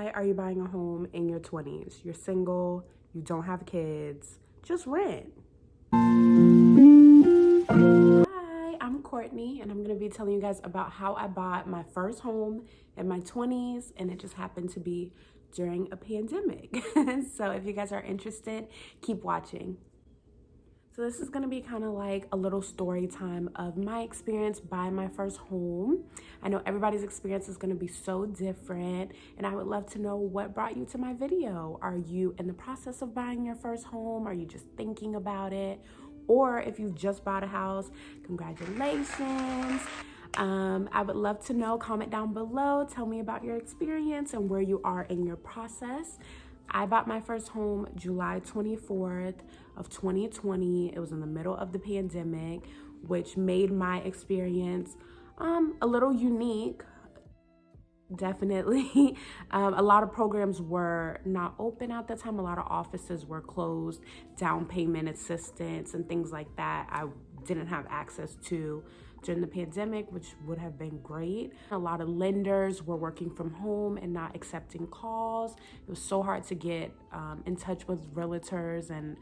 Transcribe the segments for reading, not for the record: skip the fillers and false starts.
Why are you buying a home in your 20s? You're single, you don't have kids, just rent. Hi, I'm Courtney, and I'm going to be telling you guys about how I bought my first home in my 20s, and it just happened to be during a pandemic. So if you guys are interested, keep watching. So this is gonna be kind of like a little story time of my experience buying my first home. I know everybody's experience is gonna be so different, and I would love to know what brought you to my video. Are you in the process of buying your first home? Are you just thinking about it? Or if you've just bought a house, congratulations. I would love to know, comment down below, tell me about your experience and where you are in your process. I bought my first home July 24th of 2020. It was in the middle of the pandemic, which made my experience a little unique. Definitely. A lot of programs were not open at the time. A lot of offices were closed. Down payment assistance and things like that I didn't have access to during the pandemic, which would have been great. A lot of lenders were working from home and not accepting calls. It was so hard to get in touch with realtors and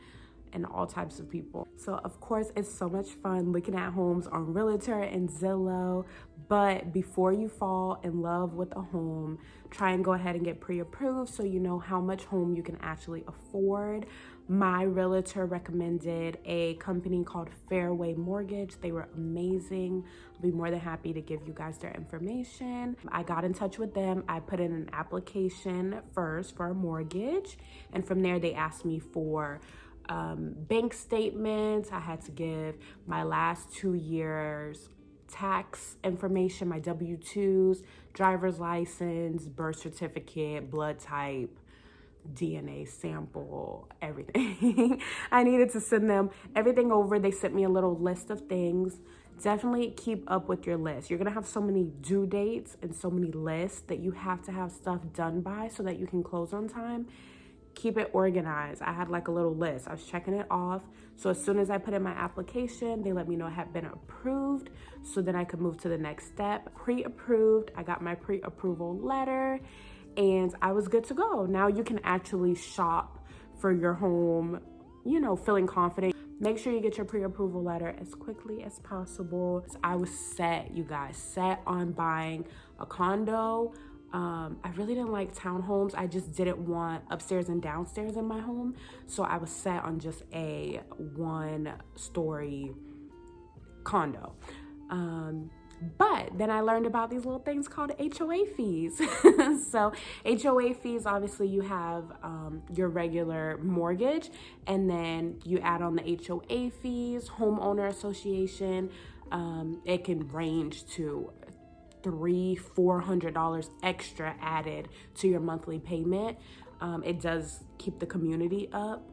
all types of people. So of course, it's so much fun looking at homes on Realtor and Zillow, but before you fall in love with a home, try and go ahead and get pre-approved so you know how much home you can actually afford. My realtor recommended a company called Fairway Mortgage. They were amazing. I'll be more than happy to give you guys their information. I got in touch with them. I put in an application first for a mortgage, and from there they asked me for bank statements. I had to give my last 2 years tax information, my W-2s, driver's license, birth certificate, blood type, DNA sample, everything. I needed to send them everything over. They sent me a little list of things. Definitely keep up with your list. You're gonna have so many due dates and so many lists that you have to have stuff done by so that you can close on time. Keep it organized. I had like a little list. I was checking it off. So as soon as I put in my application, they let me know it had been approved. So then I could move to the next step. Pre-approved, I got my pre-approval letter and I was good to go. Now you can actually shop for your home, you know, feeling confident. Make sure you get your pre-approval letter as quickly as possible. I was set, you guys, set on buying a condo. I really didn't like townhomes. I just didn't want upstairs and downstairs in my home. So I was set on just a 1-story condo. But then I learned about these little things called HOA fees. So HOA fees, obviously you have your regular mortgage, and then you add on the HOA fees, homeowner association. It can range to $300-400 extra added to your monthly payment. It does keep the community up,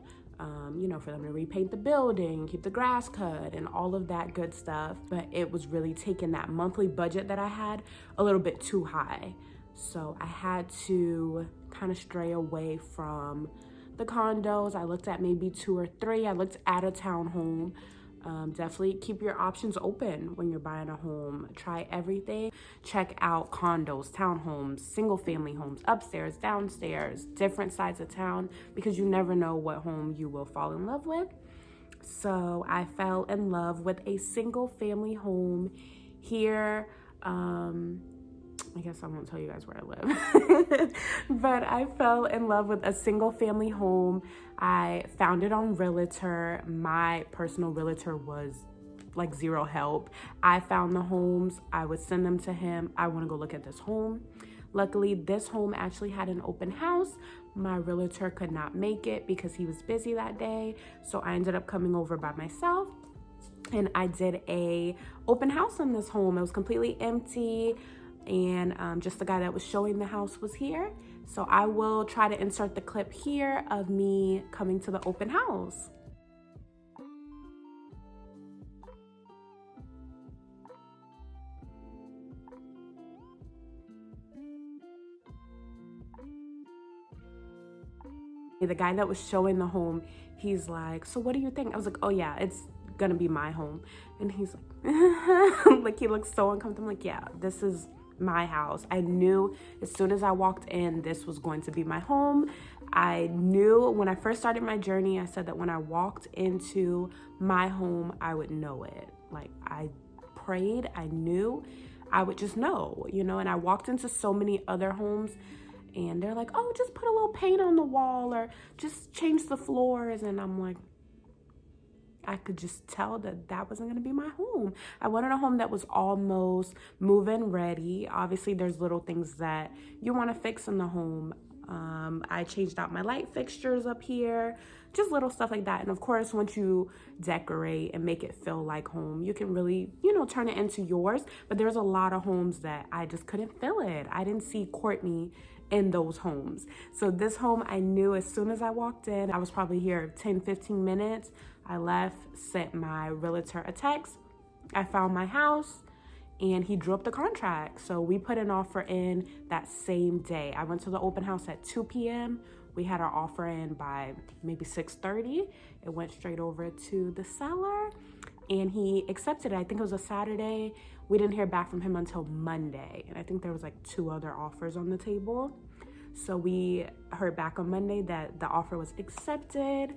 you know, for them to repaint the building, keep the grass cut and all of that good stuff. But it was really taking that monthly budget that I had a little bit too high. So I had to kind of stray away from the condos. I looked at maybe 2 or 3. I looked at a townhome. Definitely keep your options open when you're buying a home. Try everything. Check out condos, townhomes, single family homes, upstairs, downstairs, different sides of town, because you never know what home you will fall in love with. So I fell in love with a single family home here. I guess I won't tell you guys where I live, but I fell in love with a single family home. I found it on Realtor. My personal realtor was like zero help. I found the homes. I would send them to him. I want to go look at this home. Luckily, this home actually had an open house. My realtor could not make it because he was busy that day. So I ended up coming over by myself, and I did a open house on this home. It was completely empty. And just the guy that was showing the house was here. So I will try to insert the clip here of me coming to the open house. The guy that was showing the home, he's like, so what do you think? I was like, oh yeah, it's gonna be my home. And he's like, like he looks so uncomfortable. I'm like, yeah, this is my house. I knew as soon as I walked in, this was going to be my home. I knew when I first started my journey, I said that when I walked into my home, I would know it. Like, I prayed, I knew, I would just know, you know. And I walked into so many other homes and they're like, oh, just put a little paint on the wall or just change the floors. And I'm like, I could just tell that that wasn't going to be my home. I wanted a home that was almost move-in ready. Obviously, there's little things that you want to fix in the home. I changed out my light fixtures up here, just little stuff like that. And of course, once you decorate and make it feel like home, you can really, you know, turn it into yours. But there's a lot of homes that I just couldn't feel it. I didn't see Courtney in those homes. So this home, I knew as soon as I walked in. I was probably here 10-15 minutes. I left, sent my realtor a text. I found my house and he drew up the contract. So we put an offer in that same day. I went to the open house at 2 p.m. We had our offer in by maybe 6:30. It went straight over to the seller and he accepted it. I think it was a Saturday. We didn't hear back from him until Monday. And I think there was like 2 other offers on the table. So we heard back on Monday that the offer was accepted.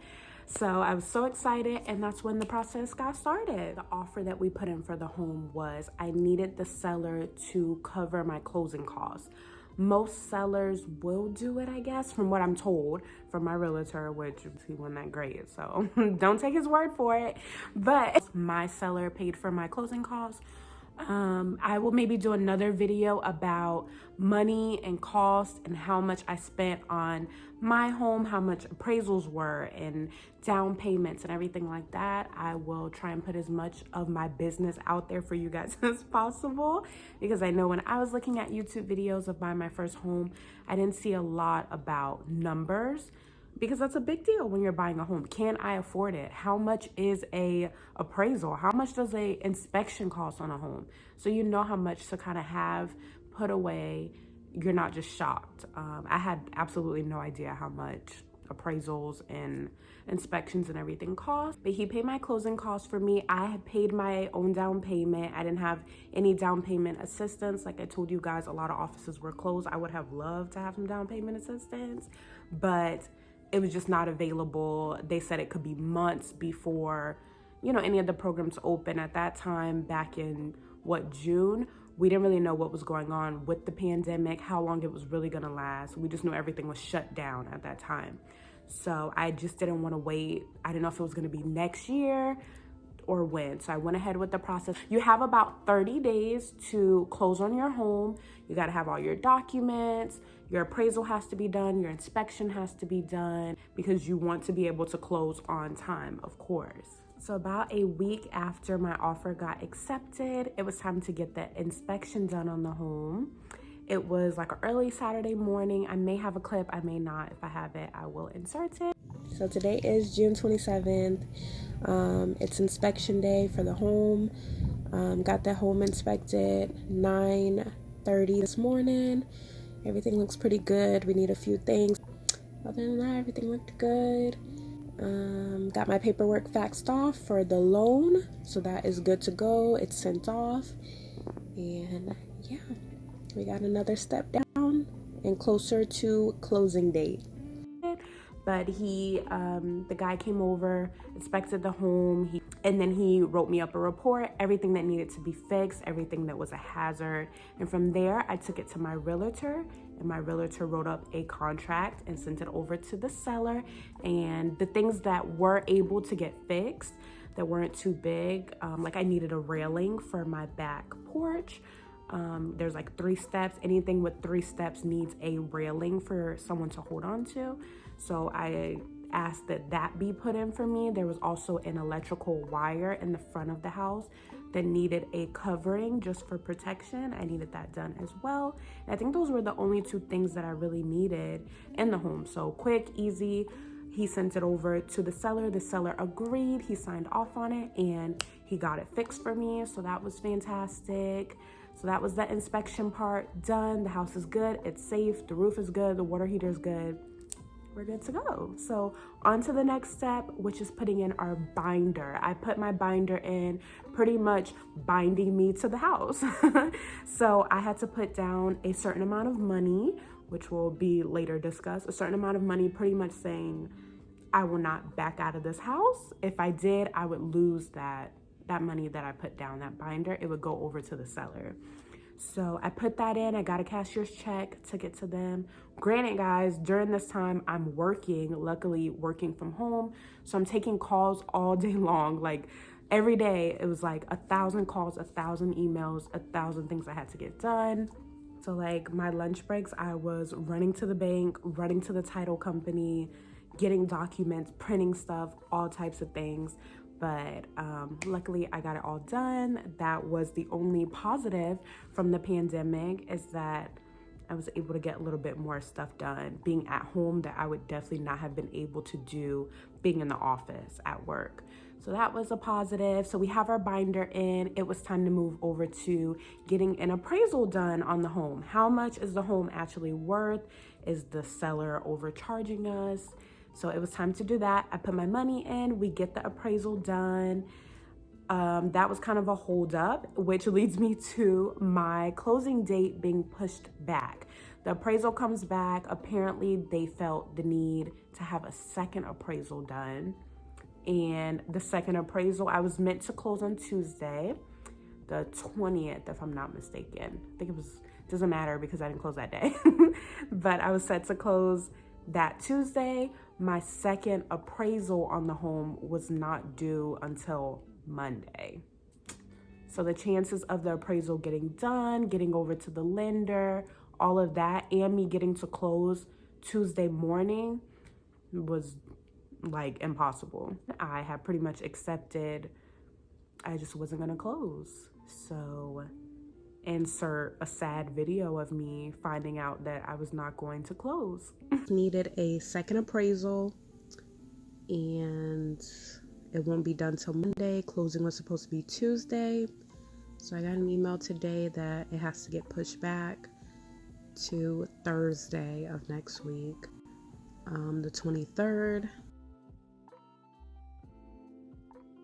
So I was so excited, and that's when the process got started. The offer that we put in for the home was I needed the seller to cover my closing costs. Most sellers will do it, I guess, from what I'm told from my realtor, which he wasn't that great, so don't take his word for it. But my seller paid for my closing costs. I will maybe do another video about money and cost and how much I spent on my home, how much appraisals were and down payments and everything like that. I will try and put as much of my business out there for you guys as possible, because I know when I was looking at YouTube videos of buying my first home, I didn't see a lot about numbers, because that's a big deal when you're buying a home. Can I afford it? How much is a appraisal? How much does a inspection cost on a home? So you know how much to kind of have put away. You're not just shocked. I had absolutely no idea how much appraisals and inspections and everything cost. But he paid my closing costs for me. I had paid my own down payment. I didn't have any down payment assistance. Like I told you guys, a lot of offices were closed. I would have loved to have some down payment assistance, but it was just not available. They said it could be months before, you know, any of the programs open. At that time, back in June, we didn't really know what was going on with the pandemic, how long it was really gonna last. We just knew everything was shut down at that time. So I just didn't want to wait. I didn't know if it was gonna be next year or when. So I went ahead with the process. You have about 30 days to close on your home. You got to have all your documents. Your appraisal has to be done. Your inspection has to be done, because you want to be able to close on time, of course. So about a week after my offer got accepted, it was time to get the inspection done on the home. It was like an early Saturday morning. I may have a clip, I may not. If I have it, I will insert it. So today is June 27th. It's inspection day for the home. Got the home inspected 9:30 this morning. Everything looks pretty good. We need a few things. Other than that, everything looked good. Got my paperwork faxed off for the loan, so that is good to go. It's sent off, and yeah, we got another step down and closer to closing date. But the guy came over, inspected the home, and then he wrote me up a report, everything that needed to be fixed, everything that was a hazard. And from there, I took it to my realtor, and my realtor wrote up a contract and sent it over to the seller. And the things that were able to get fixed, that weren't too big, like I needed a railing for my back porch. There's like 3 steps. Anything with 3 steps needs a railing for someone to hold on to. So I asked that be put in for me. There was also an electrical wire in the front of the house that needed a covering just for protection. I needed that done as well. And I think those were the only 2 things that I really needed in the home. So quick, easy. He sent it over to the seller. The seller agreed. He signed off on it and he got it fixed for me. So that was fantastic. So that was the inspection part done. The house is good. It's safe. The roof is good. The water heater is good. we're good to go. So on to the next step, which is putting in our binder. I put my binder in, pretty much binding me to the house. So I had to put down a certain amount of money, which will be later discussed, a certain amount of money, pretty much saying I will not back out of this house. If I did, I would lose that money that I put down, that binder. It would go over to the seller. So I put that in. I got a cashier's check, took it to them. Granted, guys, during this time I'm working, luckily working from home. So I'm taking calls all day long. Like every day it was like 1,000 calls, 1,000 emails, 1,000 things I had to get done. So like my lunch breaks, I was running to the bank, running to the title company, getting documents, printing stuff, all types of things. But luckily I got it all done. That was the only positive from the pandemic, is that I was able to get a little bit more stuff done being at home that I would definitely not have been able to do being in the office at work. So that was a positive. So we have our binder in. It was time to move over to getting an appraisal done on the home. How much is the home actually worth? Is the seller overcharging us? So it was time to do that. I put my money in, we get the appraisal done. That was kind of a hold up, which leads me to my closing date being pushed back. The appraisal comes back. Apparently they felt the need to have a second appraisal done. And the second appraisal, I was meant to close on Tuesday, the 20th, if I'm not mistaken. I think it was, doesn't matter because I didn't close that day. But I was set to close that Tuesday. My second appraisal on the home was not due until Monday. So the chances of the appraisal getting done, getting over to the lender, all of that, and me getting to close Tuesday morning was like impossible. I had pretty much accepted I just wasn't gonna close. So insert a sad video of me finding out that I was not going to close. Needed a second appraisal and it won't be done till Monday. Closing was supposed to be Tuesday. So I got an email today that it has to get pushed back to Thursday of next week, the 23rd.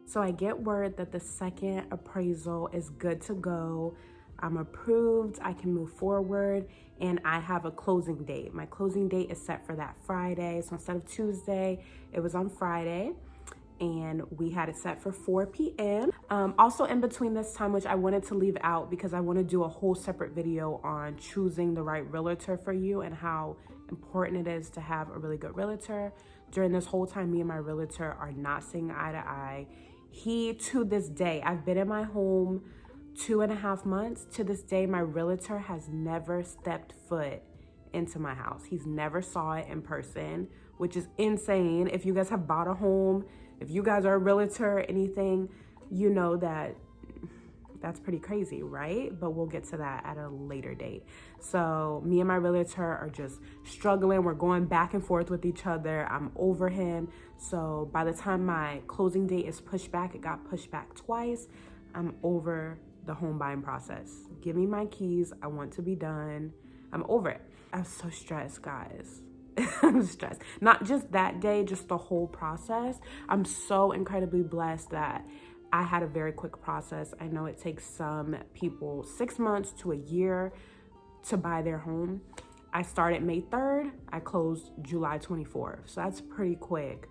So I get word that the second appraisal is good to go. I'm approved, I can move forward, and I have a closing date. My closing date is set for that Friday. So instead of Tuesday, it was on Friday, and we had it set for 4 p.m. Also in between this time, which I wanted to leave out because I want to do a whole separate video on choosing the right realtor for you and how important it is to have a really good realtor. During this whole time, me and my realtor are not seeing eye to eye. He, to this day, I've been in my home 2.5 months. To this day, my realtor has never stepped foot into my house. He's never saw it in person, which is insane. If you guys have bought a home, if you guys are a realtor or anything, you know that that's pretty crazy, right? But we'll get to that at a later date. So me and my realtor are just struggling. We're going back and forth with each other. I'm over him. So by the time my closing date is pushed back, it got pushed back twice. I'm over the home buying process. Give me my keys. I want to be done. I'm over it. I'm so stressed, guys. I'm stressed. Not just that day, just the whole process. I'm so incredibly blessed that I had a very quick process. I know it takes some people 6 months to a year to buy their home. I started May 3rd. I closed July 24th. So that's pretty quick,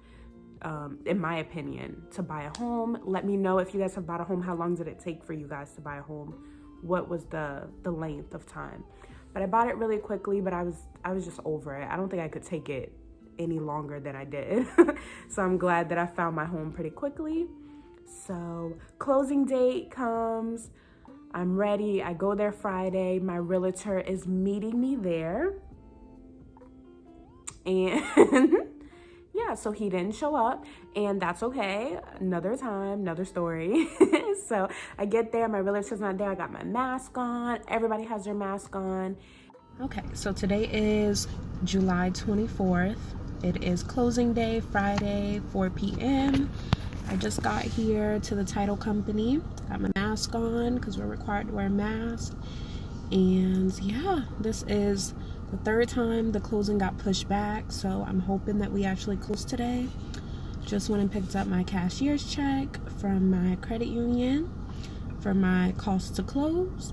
in my opinion, to buy a home. Let me know if you guys have bought a home. How long did it take for you guys to buy a home? What was the length of time? But I bought it really quickly, but I was just over it. I don't think I could take it any longer than I did. So I'm glad that I found my home pretty quickly. So closing date comes, I'm ready. I go there Friday. My realtor is meeting me there. And yeah, so he didn't show up, and that's okay. Another time, another story. So I get there, my realtor's not there. I got my mask on. Everybody has their mask on. Okay, so today is July 24th. It is closing day, Friday, 4 p.m. I just got here to the title company. Got my mask on because we're required to wear a mask. And yeah, this is the third time the closing got pushed back, so I'm hoping that we actually close today. Just went and picked up my cashier's check from my credit union for my cost to close,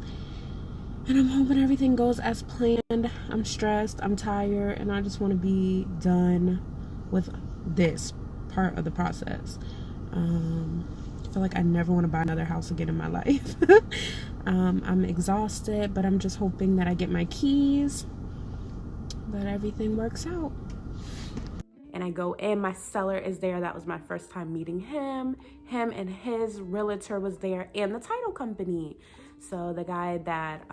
and I'm hoping everything goes as planned. I'm stressed, I'm tired, and I just want to be done with this part of the process. I feel like I never want to buy another house again in my life. I'm exhausted, but I'm just hoping that I get my keys, that everything works out. And I go in, my seller is there. That was my first time meeting him. Him and his realtor was there, and the title company. So the guy that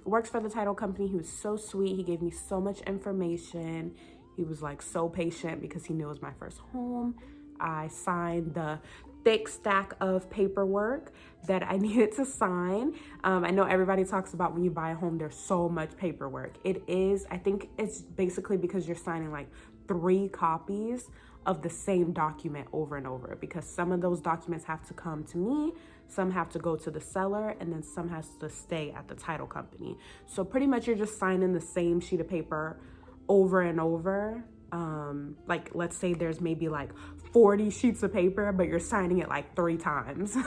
works for the title company, he was so sweet. He gave me so much information. He was like so patient because he knew it was my first home. I signed the thick stack of paperwork that I needed to sign. I know everybody talks about when you buy a home, there's so much paperwork. It is, I think it's basically because you're signing like 3 copies of the same document over and over, because some of those documents have to come to me, some have to go to the seller, and then some has to stay at the title company. So pretty much you're just signing the same sheet of paper over and over. Like let's say there's maybe like 40 sheets of paper, but you're signing it like 3 times.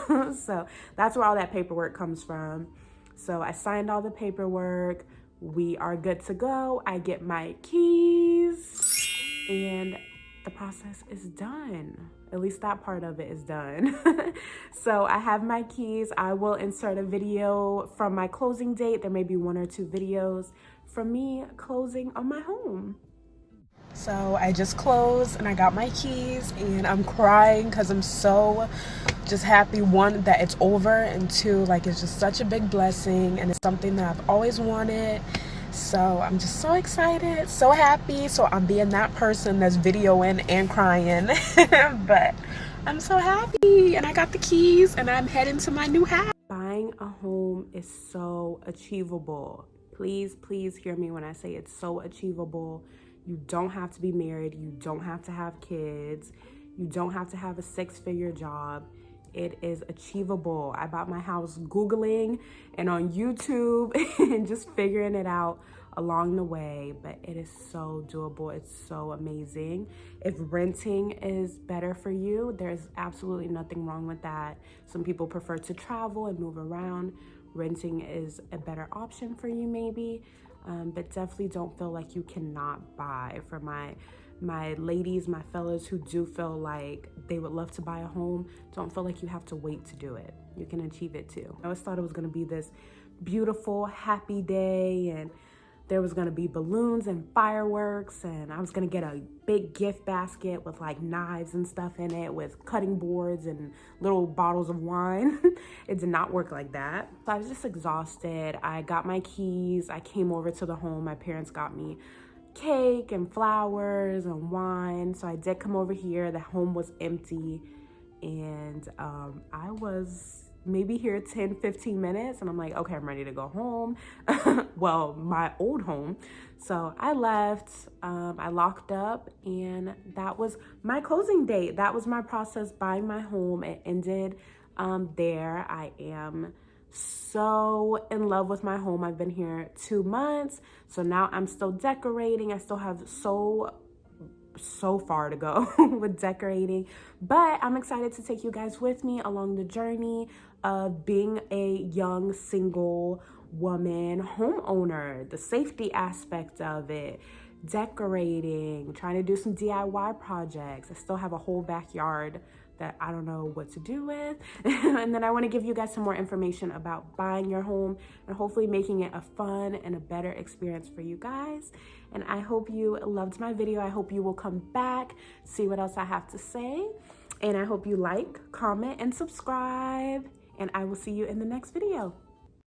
So that's where all that paperwork comes from. So I signed all the paperwork. We are good to go. I get my keys and the process is done. At least that part of it is done. So I have my keys. I will insert a video from my closing date. There may be 1 or 2 videos from me closing on my home. So I just closed and I got my keys, and I'm crying because I'm so just happy, 1, that it's over, and 2, like it's just such a big blessing and it's something that I've always wanted. So I'm just so excited, so happy. So I'm being that person that's videoing and crying, but I'm so happy, and I got the keys and I'm heading to my new house. Buying a home is so achievable. Please, please hear me when I say it's so achievable. You don't have to be married. You don't have to have kids. You don't have to have a 6-figure job. It is achievable. I bought my house Googling and on YouTube and just figuring it out along the way, but it is so doable. It's so amazing. If renting is better for you, there's absolutely nothing wrong with that. Some people prefer to travel and move around. Renting is a better option for you maybe. But definitely don't feel like you cannot buy. For my ladies, my fellas who do feel like they would love to buy a home, don't feel like you have to wait to do it. You can achieve it too. I always thought it was gonna be this beautiful, happy day, and there was gonna be balloons and fireworks, and I was gonna get a big gift basket with like knives and stuff in it, with cutting boards and little bottles of wine. It did not work like that. So I was just exhausted. I got my keys. I came over to the home. My parents got me cake and flowers and wine. So I did come over here. The home was empty, and I was maybe here 10-15 minutes, and I'm like, okay, I'm ready to go home. Well, my old home. So I left, I locked up, and that was my closing date. That was my process buying my home. It ended there. I am so in love with my home. I've been here 2 months, so now I'm still decorating. I still have so far to go with decorating, but I'm excited to take you guys with me along the journey of being a young single woman homeowner, the safety aspect of it, decorating, trying to do some DIY projects. I still have a whole backyard that I don't know what to do with. And then I want to give you guys some more information about buying your home and hopefully making it a fun and a better experience for you guys. And I hope you loved my video. I hope you will come back, see what else I have to say. And I hope you like, comment, and subscribe. And I will see you in the next video.